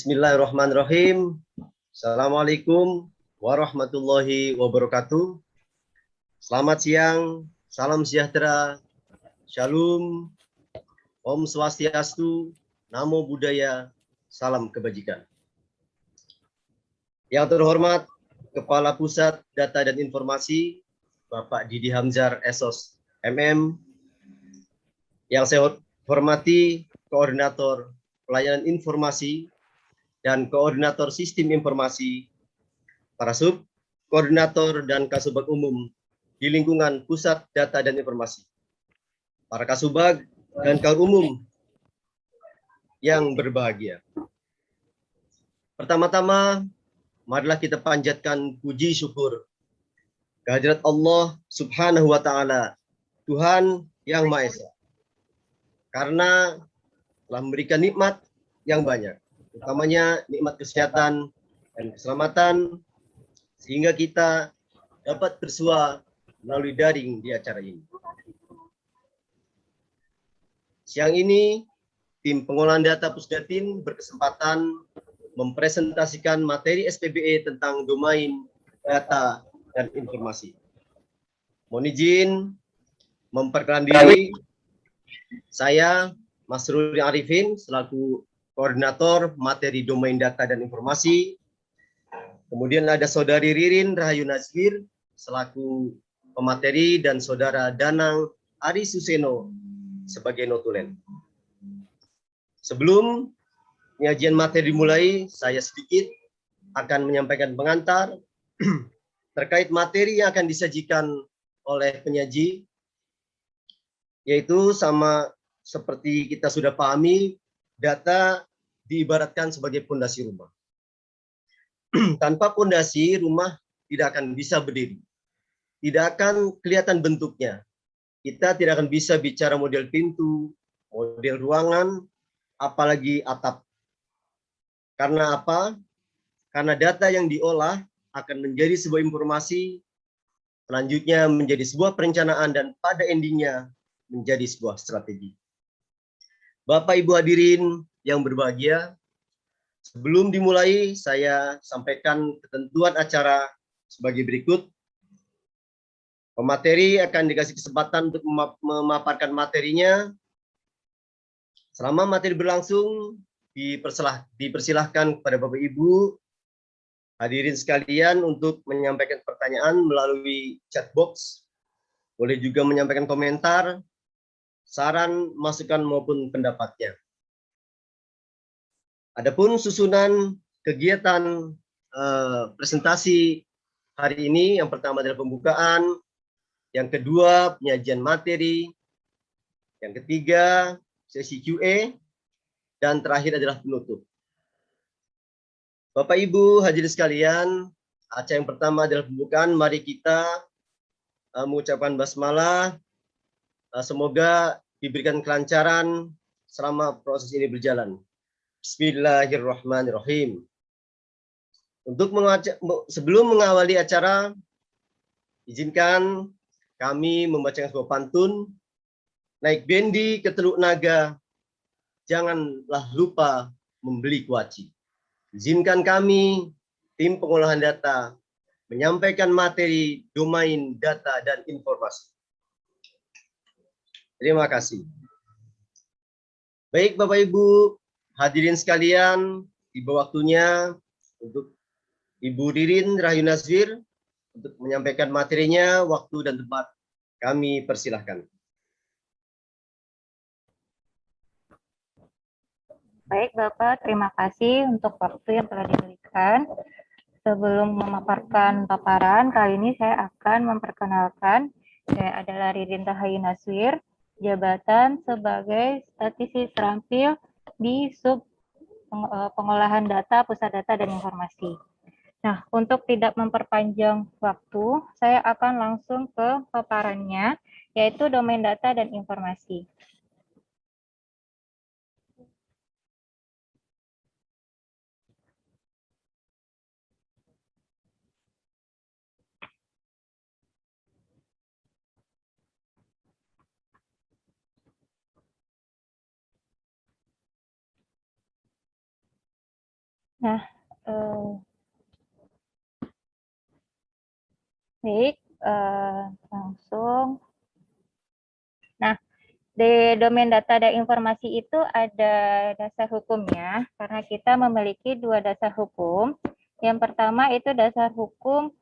Bismillahirrahmanirrahim. Assalamualaikum warahmatullahi wabarakatuh. Selamat siang, salam sejahtera, shalom, om swastiastu, namo buddhaya, salam kebajikan. Yang terhormat Kepala Pusat Data dan Informasi, Bapak Didi Hamzar SOS MM. Yang saya hormati Koordinator Pelayanan Informasi dan Koordinator Sistem Informasi, para sub, koordinator dan kasubag umum di lingkungan Pusat Data dan Informasi, para kasubag dan kaum umum yang berbahagia. Pertama-tama, marilah kita panjatkan puji syukur kehadirat Allah Subhanahu wa Ta'ala, Tuhan yang Maha Esa, karena telah memberikan nikmat yang banyak, utamanya nikmat kesehatan dan keselamatan, sehingga kita dapat bersua melalui daring di acara ini. Siang ini, tim pengolahan data Pusdatin berkesempatan mempresentasikan materi SPBE tentang domain data dan informasi. Mohon izin memperkenalkan diri, saya Mas Ruli Arifin selaku Koordinator Materi Domain Data dan Informasi. Kemudian ada Saudari Ririn Rahayu Nazwir selaku pemateri dan Saudara Danang Ari Suseno sebagai notulen. Sebelum penyajian materi dimulai, saya sedikit akan menyampaikan pengantar terkait materi yang akan disajikan oleh penyaji, yaitu sama seperti kita sudah pahami, data diibaratkan sebagai pondasi rumah. Tanpa pondasi, rumah tidak akan bisa berdiri. Tidak akan kelihatan bentuknya. Kita tidak akan bisa bicara model pintu, model ruangan, apalagi atap. Karena apa? Karena data yang diolah akan menjadi sebuah informasi, selanjutnya menjadi sebuah perencanaan, dan pada endingnya menjadi sebuah strategi. Bapak Ibu hadirin yang berbahagia, sebelum dimulai saya sampaikan ketentuan acara sebagai berikut. Pemateri akan dikasih kesempatan untuk memaparkan materinya. Selama materi berlangsung, dipersilahkan kepada Bapak Ibu hadirin sekalian untuk menyampaikan pertanyaan melalui chat box. Boleh juga menyampaikan komentar, saran, masukan maupun pendapatnya. Adapun susunan kegiatan presentasi hari ini, yang pertama adalah pembukaan, yang kedua penyajian materi, yang ketiga sesi QA, dan terakhir adalah penutup. Bapak Ibu hadirin sekalian, acara yang pertama adalah pembukaan. Mari kita mengucapkan basmalah. Semoga diberikan kelancaran selama proses ini berjalan. Bismillahirrahmanirrahim. Sebelum mengawali acara, izinkan kami membacakan sebuah pantun. Naik bendi ke Teluk Naga, janganlah lupa membeli kuaci. Izinkan kami, tim pengolahan data, menyampaikan materi domain data dan informasi. Terima kasih. Baik Bapak Ibu hadirin sekalian, tiba waktunya untuk Ibu Ririn Rahayu Nazwir untuk menyampaikan materinya. Waktu dan tempat kami persilahkan. Baik Bapak, terima kasih untuk waktu yang telah diberikan. Sebelum memaparkan paparan, kali ini saya akan memperkenalkan, saya adalah Ririn Rahayu Nazwir, jabatan sebagai statisi terampil di sub pengolahan data, pusat data dan informasi. Nah, untuk tidak memperpanjang waktu, saya akan langsung ke paparannya, yaitu domain data dan informasi. Nah, baik, langsung. Nah, di domain data dan informasi itu ada dasar hukumnya, karena kita memiliki dua dasar hukum. Yang pertama itu dasar hukum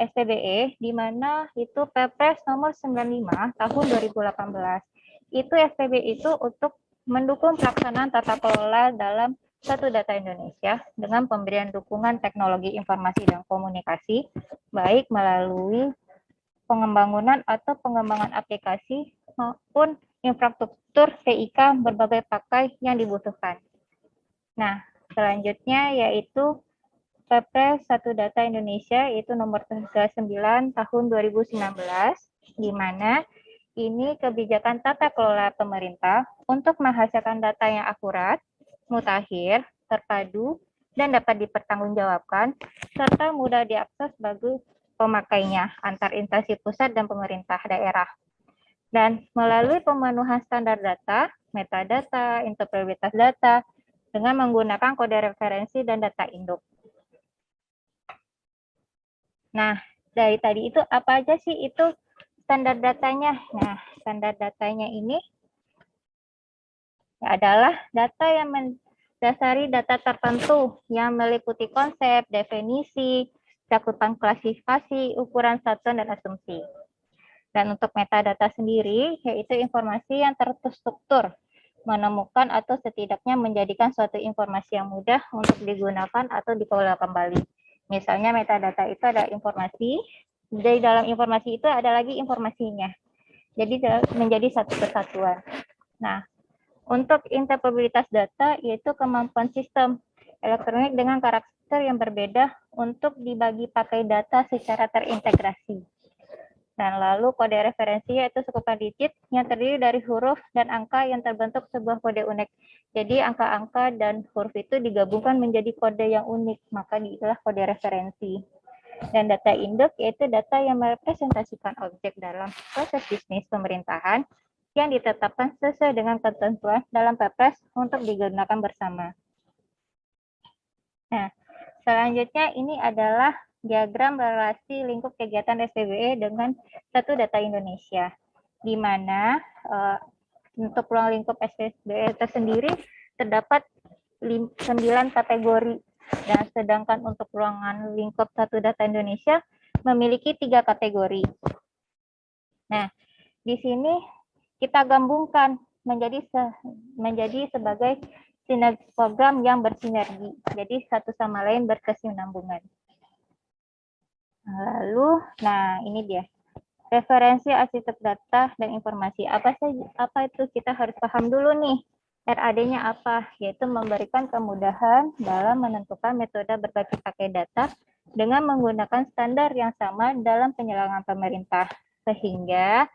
SPBE, di mana itu Perpres nomor 95 tahun 2018. Itu SPBE itu untuk mendukung pelaksanaan tata kelola dalam satu data Indonesia dengan pemberian dukungan teknologi informasi dan komunikasi, baik melalui pengembangan atau pengembangan aplikasi maupun infrastruktur TIK berbagai pakai yang dibutuhkan. Nah, selanjutnya yaitu Perpres 1 Data Indonesia, yaitu nomor 39 tahun 2019, di mana ini kebijakan tata kelola pemerintah untuk menghasilkan data yang akurat, mutakhir, terpadu, dan dapat dipertanggungjawabkan, serta mudah diakses bagi pemakainya antar instansi pusat dan pemerintah daerah. Dan melalui pemenuhan standar data, metadata, interoperabilitas data, dengan menggunakan kode referensi dan data induk. Nah, dari tadi itu apa aja sih itu standar datanya? Nah, standar datanya ini adalah data yang mendasari data tertentu yang meliputi konsep, definisi, cakupan klasifikasi, ukuran satuan, dan asumsi. Dan untuk metadata sendiri, yaitu informasi yang terstruktur, menemukan atau setidaknya menjadikan suatu informasi yang mudah untuk digunakan atau dikelola kembali. Misalnya metadata itu ada informasi, dari dalam informasi itu ada lagi informasinya. Jadi menjadi satu kesatuan. Nah, untuk interoperabilitas data yaitu kemampuan sistem elektronik dengan karakter yang berbeda untuk dibagi pakai data secara terintegrasi. Dan lalu kode referensi yaitu sekupan digit yang terdiri dari huruf dan angka yang terbentuk sebuah kode unik. Jadi angka-angka dan huruf itu digabungkan menjadi kode yang unik, maka inilah kode referensi. Dan data induk yaitu data yang merepresentasikan objek dalam proses bisnis pemerintahan yang ditetapkan sesuai dengan ketentuan dalam Perpres untuk digunakan bersama. Nah, selanjutnya ini adalah diagram relasi lingkup kegiatan SPBE dengan satu data Indonesia, di mana untuk ruang lingkup SPBE tersendiri terdapat 9 kategori, dan sedangkan untuk ruangan lingkup satu data Indonesia memiliki 3 kategori. Nah, di sini kita gabungkan menjadi sebagai sinergi program yang bersinergi. Jadi satu sama lain berkesinambungan. Lalu, nah ini dia. Referensi arsitek data dan informasi. Apa itu kita harus paham dulu nih. RAD-nya apa? Yaitu memberikan kemudahan dalam menentukan metode berbagi pakai data dengan menggunakan standar yang sama dalam penyelenggaraan pemerintah. Sehingga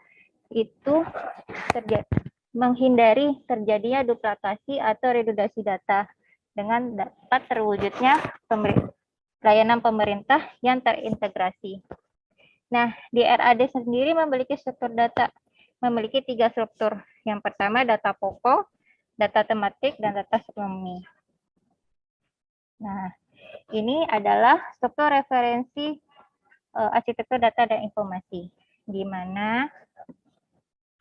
itu menghindari terjadinya duplikasi atau redundasi data dengan dapat terwujudnya layanan pemerintah yang terintegrasi. Nah, di RAD sendiri memiliki struktur data, memiliki 3 struktur. Yang pertama data pokok, data tematik, dan data ekonomi. Nah, ini adalah struktur referensi arsitektur data dan informasi, di mana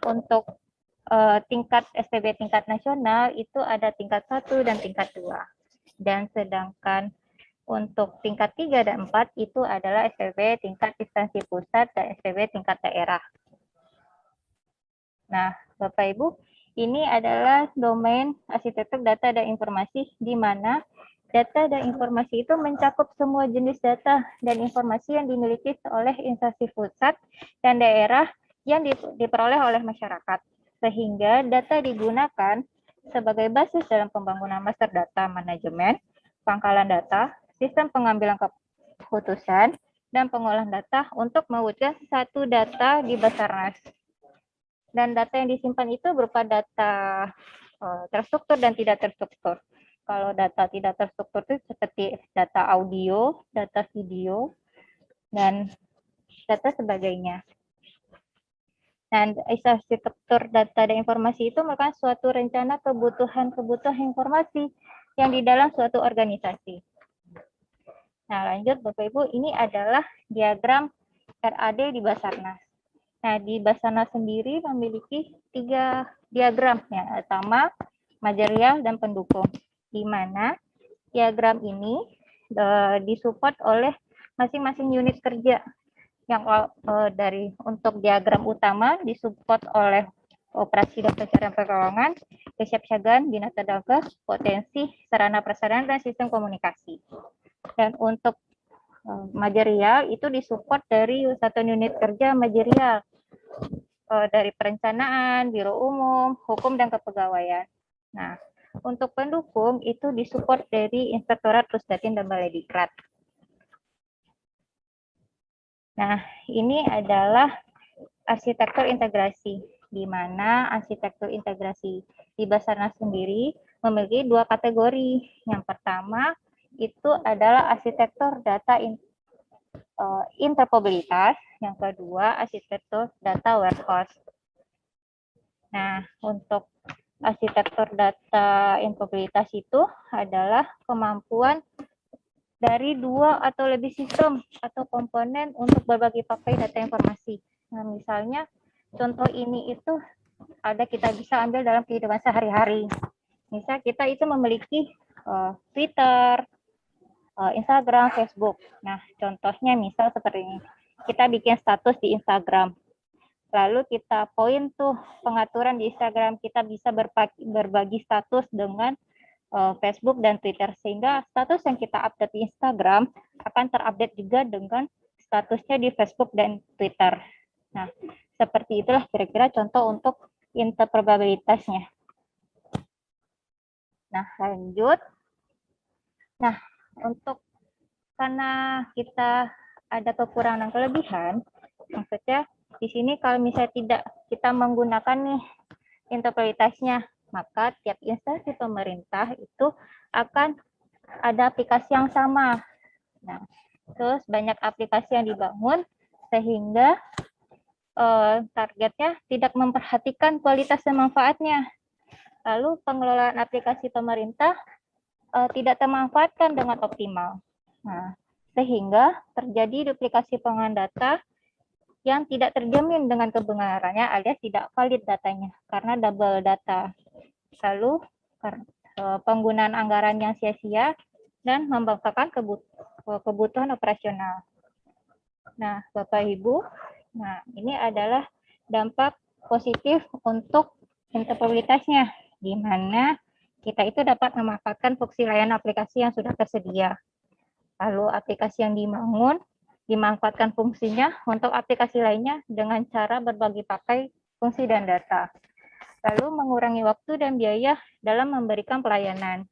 untuk tingkat SPB tingkat nasional itu ada tingkat 1 dan tingkat 2. Dan sedangkan untuk tingkat 3 dan 4 itu adalah SPB tingkat instansi pusat dan SPB tingkat daerah. Nah, Bapak Ibu, ini adalah domain arsitektur data dan informasi, di mana data dan informasi itu mencakup semua jenis data dan informasi yang dimiliki oleh instansi pusat dan daerah yang diperoleh oleh masyarakat. Sehingga data digunakan sebagai basis dalam pembangunan master data manajemen, pangkalan data, sistem pengambilan keputusan, dan pengolahan data untuk mewujudkan satu data di Basarnas. Dan data yang disimpan itu berupa data terstruktur dan tidak terstruktur. Kalau data tidak terstruktur itu seperti data audio, data video, dan data sebagainya. Dan arsitektur data dan informasi itu merupakan suatu rencana kebutuhan informasi yang di dalam suatu organisasi. Nah, lanjut Bapak Ibu, ini adalah diagram RAD di Basarnas. Nah, di Basarnas sendiri memiliki 3 diagram, yang pertama material dan pendukung, di mana diagram ini disupport oleh masing-masing unit kerja. Yang dari untuk diagram utama disupport oleh operasi dan pencarian pertolongan, kesiapsiagaan, bina tenaga, potensi, sarana prasarana, dan sistem komunikasi. Dan untuk material itu disupport dari satu unit kerja material, dari perencanaan, biro umum, hukum, dan kepegawaian. Nah, untuk pendukung itu disupport dari Inspektorat Pusdatin dan Balai Diklat. Nah, ini adalah arsitektur integrasi, di mana arsitektur integrasi di Basarnas sendiri memiliki 2 kategori. Yang pertama itu adalah arsitektur data interoperabilitas, yang kedua arsitektur data warehouse. Nah, untuk arsitektur data interoperabilitas itu adalah kemampuan dari 2 atau lebih sistem atau komponen untuk berbagi pakai data informasi. Nah, misalnya contoh ini itu kita bisa ambil dalam kehidupan sehari-hari. Misal kita itu memiliki Twitter, Instagram, Facebook. Nah, contohnya misal seperti ini. Kita bikin status di Instagram. Lalu kita poin tuh pengaturan di Instagram, kita bisa berbagi status dengan Facebook dan Twitter, sehingga status yang kita update di Instagram akan terupdate juga dengan statusnya di Facebook dan Twitter. Nah, seperti itulah kira-kira contoh untuk interoperabilitasnya. Nah, lanjut. Nah, untuk karena kita ada kekurangan dan kelebihan, maksudnya di sini kalau misalnya tidak kita menggunakan nih interoperabilitasnya, maka tiap instansi pemerintah itu akan ada aplikasi yang sama. Nah, terus banyak aplikasi yang dibangun sehingga targetnya tidak memperhatikan kualitas dan manfaatnya. Lalu pengelolaan aplikasi pemerintah tidak termanfaatkan dengan optimal. Nah, sehingga terjadi duplikasi penggunaan data yang tidak terjamin dengan kebenarannya alias tidak valid datanya karena double data. Lalu penggunaan anggaran yang sia-sia dan membanggakan kebutuhan operasional. Nah, Bapak Ibu, nah ini adalah dampak positif untuk interoperabilitasnya, di mana kita itu dapat memanfaatkan fungsi layanan aplikasi yang sudah tersedia. Lalu aplikasi yang dimanfaatkan fungsinya untuk aplikasi lainnya dengan cara berbagi pakai fungsi dan data. Lalu mengurangi waktu dan biaya dalam memberikan pelayanan,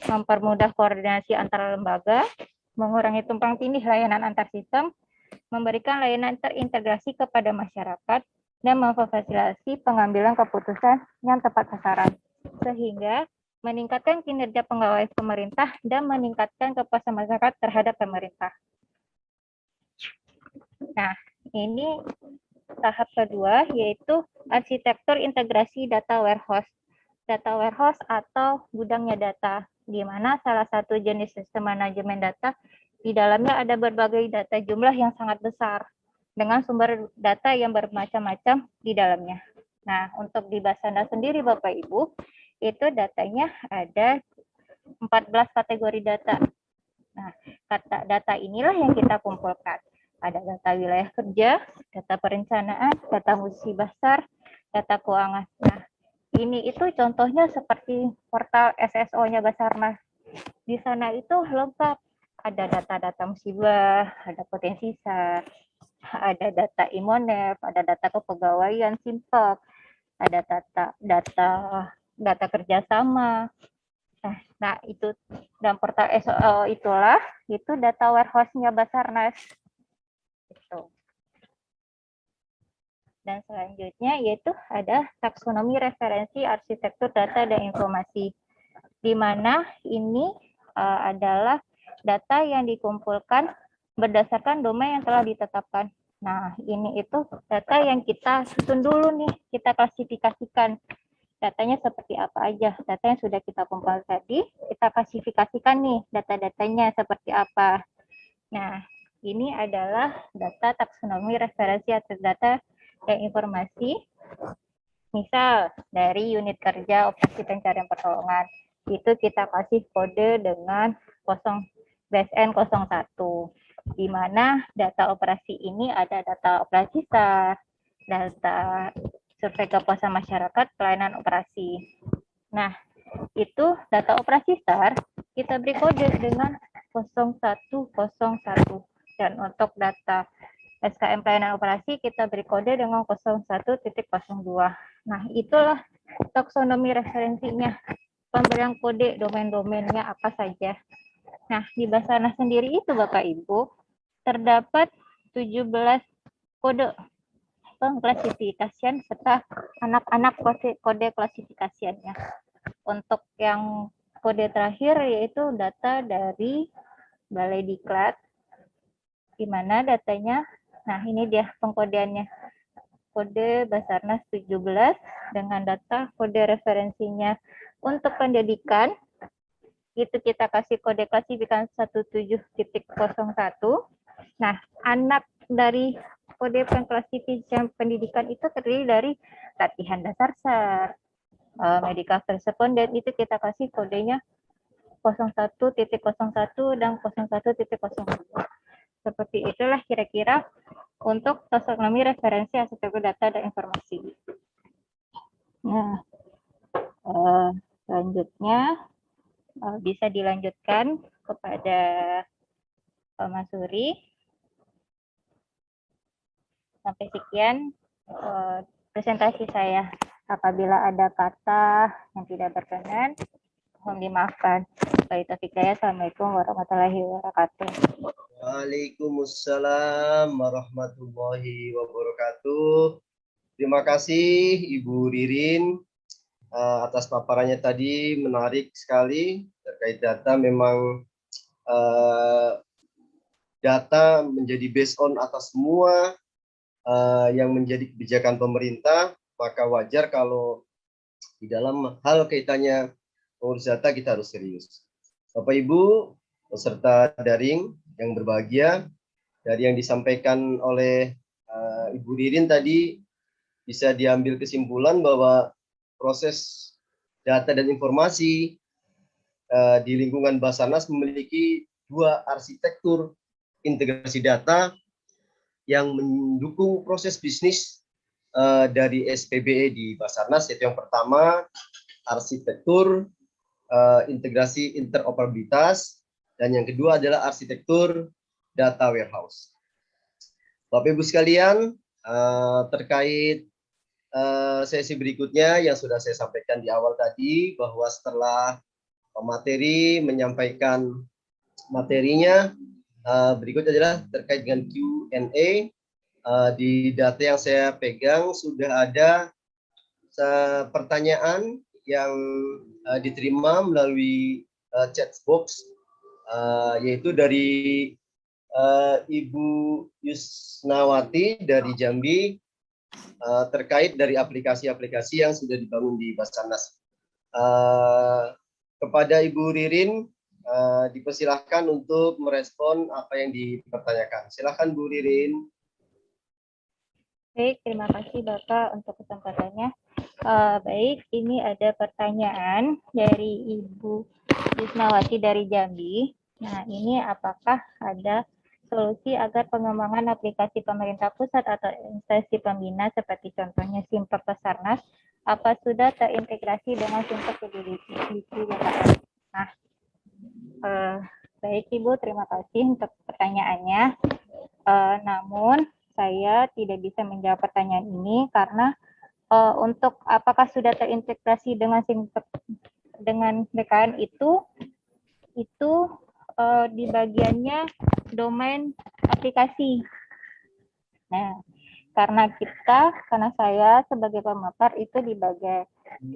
mempermudah koordinasi antara lembaga, mengurangi tumpang tindih layanan antar sistem, memberikan layanan terintegrasi kepada masyarakat, dan memfasilitasi pengambilan keputusan yang tepat sasaran, sehingga meningkatkan kinerja pegawai pemerintah dan meningkatkan kepuasan masyarakat terhadap pemerintah. Nah, ini tahap kedua, yaitu arsitektur integrasi data warehouse. Data warehouse atau gudangnya data, di mana salah satu jenis sistem manajemen data, di dalamnya ada berbagai data jumlah yang sangat besar, dengan sumber data yang bermacam-macam di dalamnya. Nah, untuk di Basarnas sendiri, Bapak Ibu, itu datanya ada 14 kategori data. Nah, data inilah yang kita kumpulkan. Ada data wilayah kerja, data perencanaan, data musibah besar, data keuangan. Nah, ini itu contohnya seperti portal SSO-nya Basarnas. Di sana itu lengkap. Ada data-data musibah, ada potensi SAR, ada data Imonef, ada data kepegawaian Simpek, ada data kerjasama. Nah, itu dan portal SSO itulah itu data warehouse-nya Basarnas. Gitu. Dan selanjutnya yaitu ada taksonomi referensi arsitektur data dan informasi, di mana ini adalah data yang dikumpulkan berdasarkan domain yang telah ditetapkan. Nah, ini itu data yang kita susun dulu nih, kita klasifikasikan datanya seperti apa aja. Data yang sudah kita kumpul tadi, kita klasifikasikan nih data-datanya seperti apa. Nah, ini adalah data taksonomi referensi atau data dan informasi. Misal dari unit kerja operasi pencarian pertolongan, itu kita kasih kode dengan 0 BSN 01, di mana data operasi ini ada data operasi SAR, data survei kepuasan masyarakat, pelayanan operasi. Nah, itu data operasi SAR kita beri kode dengan 0101. Dan untuk data SKM pelayanan operasi kita beri kode dengan 01.02. Nah, itulah taksonomi referensinya. Pemberian kode domain-domainnya apa saja. Nah, di Basarnas sendiri itu Bapak Ibu, terdapat 17 kode pengklasifikasian serta anak-anak kode klasifikasiannya. Untuk yang kode terakhir yaitu data dari Balai Diklat, di mana datanya, nah ini dia pengkodeannya, kode Basarnas 17 dengan data kode referensinya untuk pendidikan, itu kita kasih kode klasifikasi 17.01. Nah, anak dari kode pengklasifikasian pendidikan itu terdiri dari latihan dasar SAR, medical responden, itu kita kasih kodenya 01.01 dan 01.02. Seperti itulah kira-kira untuk taksonomi referensi arsitektur data dan informasi. Nah, selanjutnya bisa dilanjutkan kepada Mas Suri. Sampai sekian presentasi saya. Apabila ada kata yang tidak berkenan, mohon dimaafkan. Baik, Assalamualaikum warahmatullahi wabarakatuh. Waalaikumsalam warahmatullahi wabarakatuh. Terima kasih Ibu Ririn atas paparannya tadi, menarik sekali terkait data. Memang data menjadi based on atas semua yang menjadi kebijakan pemerintah, maka wajar kalau di dalam hal kaitannya mengurus data kita harus serius. Bapak Ibu peserta daring yang berbahagia, dari yang disampaikan oleh Ibu Ririn tadi bisa diambil kesimpulan bahwa proses data dan informasi di lingkungan Basarnas memiliki dua arsitektur integrasi data yang mendukung proses bisnis dari SPBE di Basarnas, yaitu yang pertama arsitektur integrasi interoperabilitas, dan yang kedua adalah arsitektur data warehouse. Bapak Ibu sekalian, terkait sesi berikutnya yang sudah saya sampaikan di awal tadi, bahwa setelah pemateri menyampaikan materinya, berikut adalah terkait dengan Q&A. Di data yang saya pegang sudah ada pertanyaan yang diterima melalui chat box, yaitu dari Ibu Yusnawati dari Jambi, terkait dari aplikasi-aplikasi yang sudah dibangun di Basarnas. Kepada Ibu Ririn, dipersilahkan untuk merespon apa yang dipertanyakan. Silakan Bu Ririn. Baik, terima kasih Bapak untuk kesempatannya. Baik, ini ada pertanyaan dari Ibu Yusnawati dari Jambi. Nah, ini apakah ada solusi agar pengembangan aplikasi pemerintah pusat atau instansi pembina seperti contohnya Simper Basarnas, apa sudah terintegrasi dengan Simper di BKN? Nah, baik Ibu, terima kasih untuk pertanyaannya. Namun, saya tidak bisa menjawab pertanyaan ini karena untuk apakah sudah terintegrasi dengan BKN itu di bagiannya domain aplikasi. Nah, karena saya sebagai pemapar itu di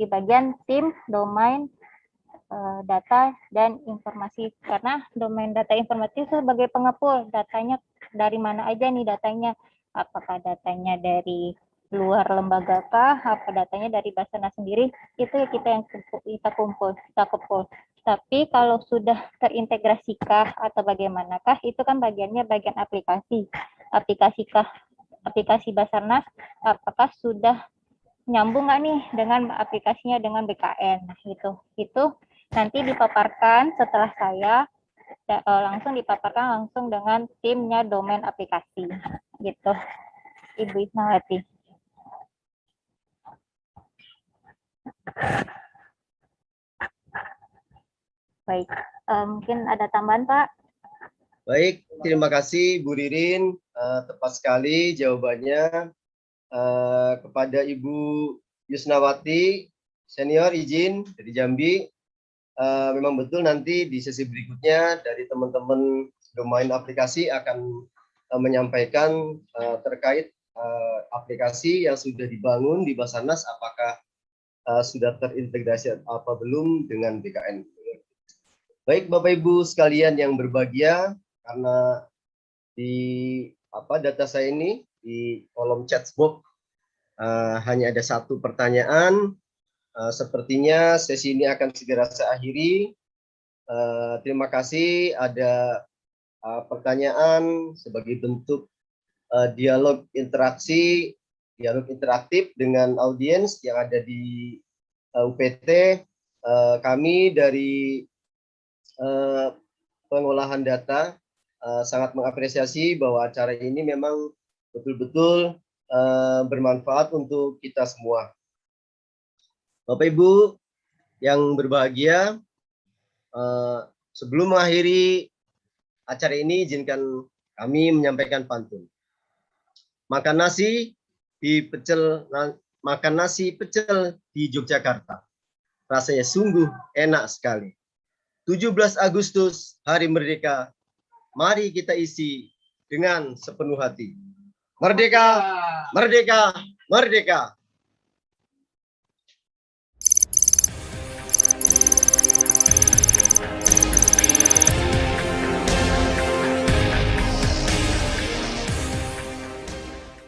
bagian tim domain data dan informasi, karena domain data informasi sebagai pengepul datanya dari mana aja nih datanya, apakah datanya dari luar lembaga kah, apa datanya dari Basarnas sendiri, itu kita kumpul. Tapi kalau sudah terintegrasikah atau bagaimanakah, itu kan bagiannya bagian aplikasi. Aplikasi Basarnas, apakah sudah nyambung nggak nih dengan aplikasinya dengan BKN? Nah, itu nanti dipaparkan setelah saya langsung dengan timnya domain aplikasi gitu, Ibu Isnawati. Baik, mungkin ada tambahan, Pak? Baik, terima kasih Bu Ririn. Tepat sekali jawabannya. Kepada Ibu Yusnawati, senior izin dari Jambi. Memang betul nanti di sesi berikutnya dari teman-teman domain aplikasi akan menyampaikan terkait aplikasi yang sudah dibangun di Basarnas, apakah sudah terintegrasi apa belum dengan BKN. Baik Bapak Ibu sekalian yang berbahagia, karena di data saya ini di kolom chat box hanya ada satu pertanyaan. Sepertinya sesi ini akan segera saya akhiri. Terima kasih ada pertanyaan sebagai bentuk dialog interaktif dengan audiens yang ada di UPT. Kami dari pengolahan data sangat mengapresiasi bahwa acara ini memang betul-betul bermanfaat untuk kita semua. Bapak Ibu yang berbahagia, sebelum mengakhiri acara ini, izinkan kami menyampaikan pantun. Makan nasi pecel di Yogyakarta, rasanya sungguh enak sekali. 17 Agustus, Hari Merdeka, mari kita isi dengan sepenuh hati. Merdeka, merdeka, merdeka.